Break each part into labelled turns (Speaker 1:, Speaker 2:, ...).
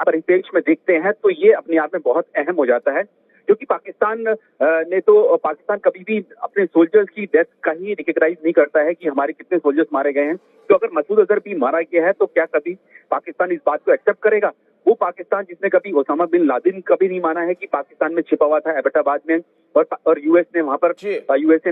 Speaker 1: परिप्रेक्ष्य में देखते हैं तो ये अपने आप में बहुत अहम हो जाता है, क्योंकि पाकिस्तान कभी भी अपने सोल्जर्स की डेथ का ही रिकॉग्नाइज नहीं करता है कि हमारे कितने सोल्जर्स मारे गए हैं। तो अगर मसूद अजहर भी मारा गया है तो क्या कभी पाकिस्तान इस बात को एक्सेप्ट करेगा? वो पाकिस्तान जिसने कभी ओसामा बिन लादेन कभी नहीं माना है कि पाकिस्तान में छिपा हुआ था एबटाबाद में, और यूएसए ने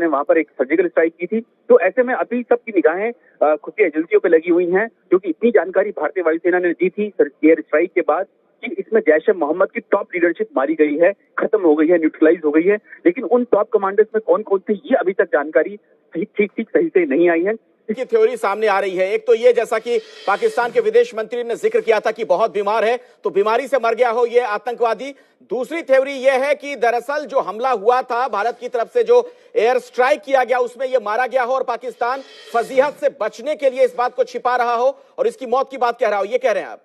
Speaker 1: वहां पर एक सर्जिकल स्ट्राइक की थी। तो ऐसे में अभी सबकी निगाहें खुफिया एजेंसियों पे लगी हुई हैं, क्योंकि इतनी जानकारी भारतीय वायुसेना ने दी थी एयर स्ट्राइक के बाद कि इसमें जैश ए मोहम्मद की टॉप लीडरशिप मारी गई है, खत्म हो गई है, न्यूट्रलाइज हो गई है। लेकिन उन टॉप कमांडर्स में कौन कौन थे, ये अभी तक जानकारी ठीक सही से नहीं आई है।
Speaker 2: की थ्योरी सामने आ रही है। एक तो ये, जैसा कि पाकिस्तान के विदेश मंत्री ने जिक्र किया था कि बहुत बीमार है तो बीमारी से मर गया हो ये आतंकवादी। दूसरी थ्योरी ये है कि दरअसल जो हमला हुआ था भारत की तरफ से, जो एयर स्ट्राइक किया गया, उसमें ये मारा गया हो और पाकिस्तान फजीहत से बचने के लिए इस बात को छिपा रहा हो और इसकी मौत की बात कह रहा हो। ये कह रहे हैं आप?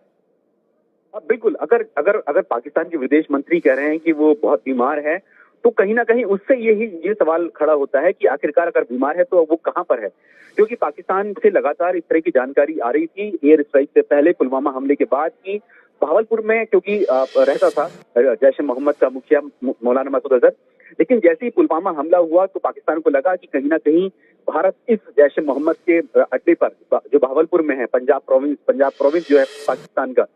Speaker 1: बिल्कुल। अगर पाकिस्तान के विदेश मंत्री कह रहे हैं कि वो बहुत बीमार है, तो कहीं ना कहीं उससे ये सवाल खड़ा होता है कि आखिरकार अगर बीमार है तो वो कहां पर है? क्योंकि पाकिस्तान से लगातार इस तरह की जानकारी आ रही थी एयर स्ट्राइक से पहले, पुलवामा हमले के बाद, की भावलपुर में क्योंकि रहता था जैश ए मोहम्मद का मुखिया मौलाना मसूद अजहर। लेकिन जैसे ही पुलवामा हमला हुआ तो पाकिस्तान को लगा कि कहीं ना कहीं भारत इस जैश ए मोहम्मद के अड्डे पर, जो भावलपुर में है, पंजाब प्रोविंस जो है पाकिस्तान का,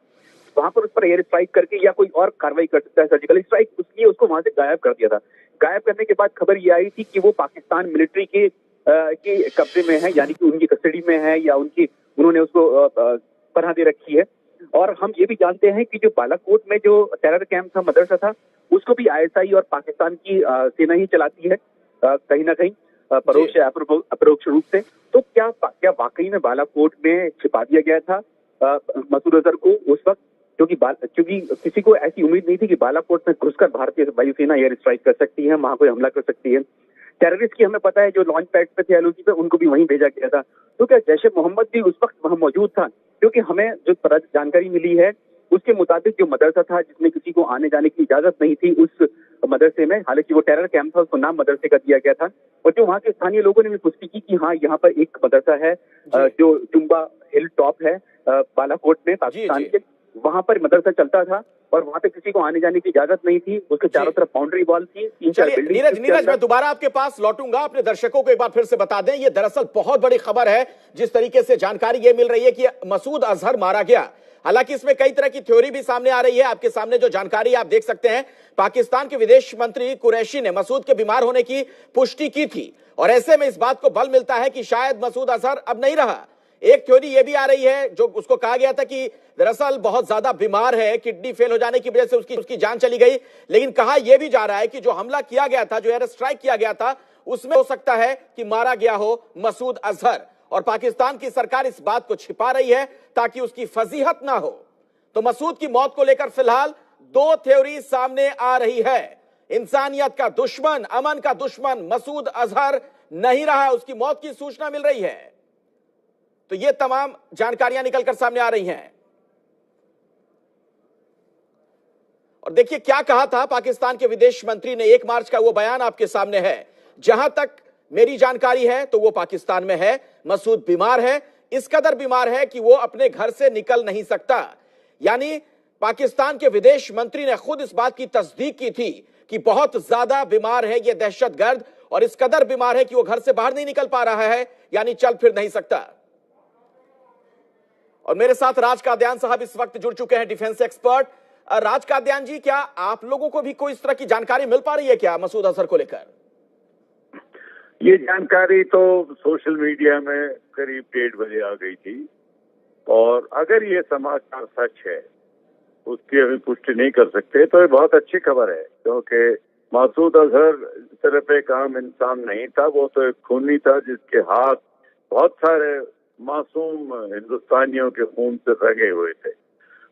Speaker 1: वहां पर उस पर एयर स्ट्राइक करके या कोई और कार्रवाई कर सकता है, सर्जिकल स्ट्राइक, उसलिए उसको वहां से गायब कर दिया था। गायब करने के बाद खबर ये आई थी कि वो पाकिस्तान मिलिट्री के कब्जे में है, यानी कि उनकी कस्टडी में है, या उन्होंने उसको पनाह दे रखी है। और हम ये भी जानते हैं कि जो बालाकोट में जो टेरर कैंप था, मदरसा था, उसको भी आईएसआई और पाकिस्तान की सेना ही चलाती है, कहीं ना कहीं परोक्ष या अपरोक्ष रूप से। तो क्या वाकई में बालाकोट में छिपा दिया गया था मसूद अजहर को उस वक्त? क्योंकि किसी को ऐसी उम्मीद नहीं थी कि बालाकोट में घुसकर भारतीय वायुसेना एयर स्ट्राइक कर सकती है, वहां कोई हमला कर सकती है। टेररिस्ट की हमें पता है जो लॉन्च पैड पे थे एलओसी पे, उनको भी वहीं भेजा गया था। तो क्या जैश ए मोहम्मद भी उस वक्त वहां मौजूद था? क्योंकि हमें जो जानकारी मिली है उसके मुताबिक जो मदरसा था जिसमें किसी को आने जाने की इजाजत नहीं थी, उस मदरसे में, हालांकि वो टेरर कैंप था, उसको नाम मदरसे का दिया गया था, और जो वहाँ के स्थानीय लोगों ने भी पुष्टि की कि हाँ, यहाँ पर एक मदरसा है जो जुम्बा हिल टॉप है बालाकोट में पाकिस्तान के, वहां पर मदरसा चलता था और वहां पे किसी को आने जाने की इजाजत नहीं थी। उसके चारों तरफ बाउंड्री वॉल थी, 3-4 बिल्डिंग।
Speaker 2: नीरज, मैं दोबारा आपके पास लौटूंगा। अपने दर्शकों को एक बार फिर से बता दें, ये दरअसल बहुत बड़ी खबर है। जिस तरीके से जानकारी ये मिल रही है कि मसूद अजहर मारा गया, हालांकि इसमें कई तरह की थ्योरी भी सामने आ रही है। आपके सामने जो जानकारी आप देख सकते हैं, पाकिस्तान के विदेश मंत्री कुरैशी ने मसूद के बीमार होने की पुष्टि की थी, और ऐसे में इस बात को बल मिलता है कि शायद मसूद अजहर अब नहीं रहा। एक थ्योरी यह भी आ रही है, जो उसको कहा गया था कि दरअसल बहुत ज्यादा बीमार है, किडनी फेल हो जाने की वजह से उसकी जान चली गई। लेकिन कहा यह भी जा रहा है कि जो हमला किया गया था, जो एयर स्ट्राइक किया गया था, उसमें हो सकता है कि मारा गया हो मसूद अजहर, और पाकिस्तान की सरकार इस बात को छिपा रही है ताकि उसकी फजीहत ना हो। तो मसूद की मौत को लेकर फिलहाल दो थ्योरी सामने आ रही है। इंसानियत का दुश्मन, अमन का दुश्मन मसूद अजहर नहीं रहा, उसकी मौत की सूचना मिल रही है। तो ये तमाम जानकारियां निकलकर सामने आ रही हैं। और देखिए क्या कहा था पाकिस्तान के विदेश मंत्री ने। 1 मार्च का वो बयान आपके सामने है। जहां तक मेरी जानकारी है तो वो पाकिस्तान में है, मसूद बीमार है, इस कदर बीमार है कि वो अपने घर से निकल नहीं सकता। यानी पाकिस्तान के विदेश मंत्री ने खुद इस बात की तस्दीक की थी कि बहुत ज्यादा बीमार है ये दहशतगर्द, और इस कदर बीमार है कि वो घर से बाहर नहीं निकल पा रहा है, यानी चल फिर नहीं सकता। और मेरे साथ राज कादियान साहब इस वक्त जुड़ चुके हैं, डिफेंस एक्सपर्ट। राज कादियान जी, क्या आप लोगों को भी कोई इस तरह की जानकारी मिल पा रही है क्या मसूद अजहर को लेकर?
Speaker 3: ये जानकारी तो सोशल मीडिया में करीब 1:30 बजे आ गई थी, और अगर ये समाचार सच है, उसकी अभी पुष्टि नहीं कर सकते, तो ये बहुत अच्छी खबर है। क्योंकि मसूद अजहर सिर्फ एक आम इंसान नहीं था, वो तो एक खूनी था जिसके हाथ बहुत सारे मासूम हिंदुस्तानियों के खून से रंगे हुए थे।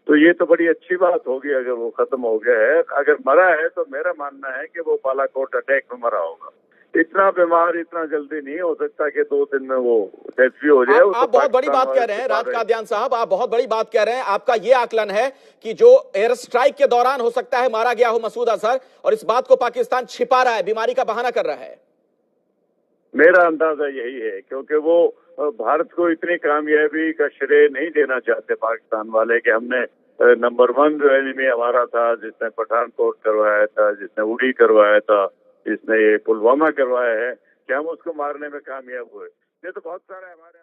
Speaker 3: तो ये तो बड़ी अच्छी बात होगी अगर वो खत्म हो गया है। अगर मरा है तो मेरा मानना है कि वो बालाकोट अटैक में मरा होगा। इतना बीमार इतना जल्दी नहीं हो सकता कि 2 दिन में वो डेथ भी हो जाए।
Speaker 2: आप बहुत बड़ी बात कह रहे हैं राज कादियान साहब, आप बहुत बड़ी बात कह रहे हैं। आपका ये आकलन है कि जो एयर स्ट्राइक के दौरान हो सकता है मारा गया हो मसूद अजहर, और इस बात को पाकिस्तान छिपा रहा है, बीमारी का बहाना कर रहा है।
Speaker 3: मेरा अंदाजा यही है, क्योंकि वो भारत को इतनी कामयाबी का श्रेय नहीं देना चाहते पाकिस्तान वाले कि हमने नंबर 1 जो एनिमी हमारा था, जिसने पठानकोट करवाया था, जिसने उड़ी करवाया था, जिसने ये पुलवामा करवाया है, क्या हम उसको मारने में कामयाब हुए? ये तो बहुत सारे हमारे